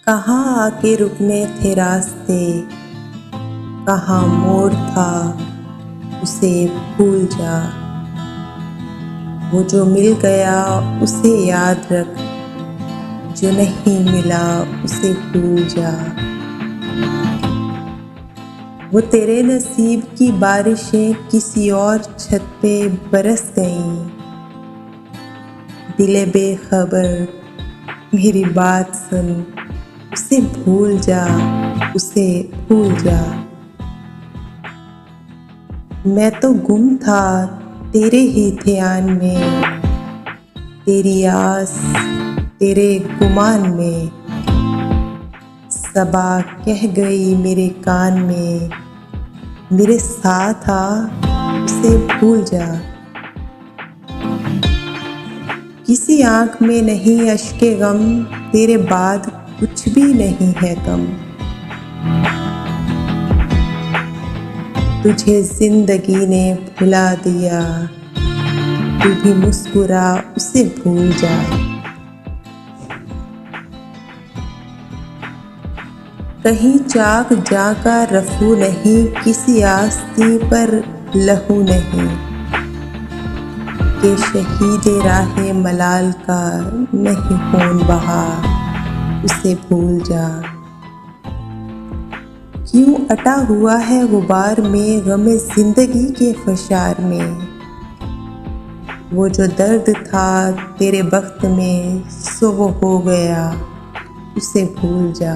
कहाँ आके रुकने थे रास्ते, कहाँ मोड़ था उसे भूल जा। वो जो मिल गया उसे याद रख, जो नहीं मिला उसे भूल जा। वो तेरे नसीब की बारिशें किसी और छत पे बरस गईं। दिले बेखबर मेरी बात सुन, उसे भूल जा, उसे भूल जा। मैं तो गुम था तेरे ही ध्यान में, तेरी आस तेरे गुमान में। सबा कह गई मेरे कान में, मेरे साथ आ उसे भूल जा। किसी आँख में नहीं अश्के गम, तेरे बाद कुछ भी नहीं है कम। तुझे जिंदगी ने भुला दिया, तू भी मुस्कुरा उसे भूल जा। कहीं चाक जाका रफू नहीं, किसी आस्ती पर लहू नहीं। के शहीदे राहे मलाल का नहीं खून बहा, उसे भूल जा। क्यों अटा हुआ है गुबार में गमे जिंदगी के फशार में। वो जो दर्द था तेरे वक्त में सो वो हो गया, उसे भूल जा।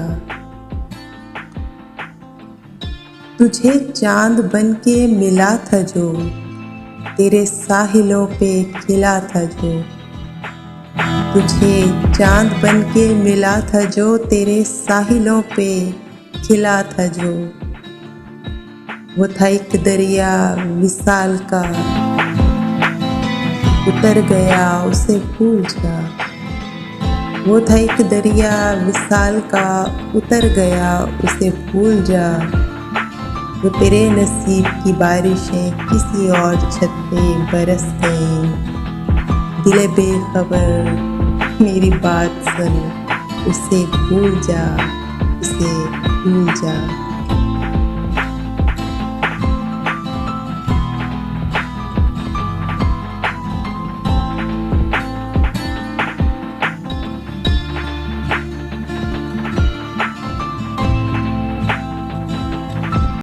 तुझे चांद बन के मिला था जो, तेरे साहिलों पे खिला था जो। तुझे चांद बन के मिला था जो, तेरे साहिलों पे खिला था जो। वो था एक दरिया विशाल का, उतर गया उसे भूल जा। वो था एक दरिया विशाल का, उतर गया उसे भूल जा। वो तेरे नसीब की बारिशें किसी और छत पे बरस गईं। दिले बेखबर मेरी बात सुन, उसे भूल जा, उसे भूल जा।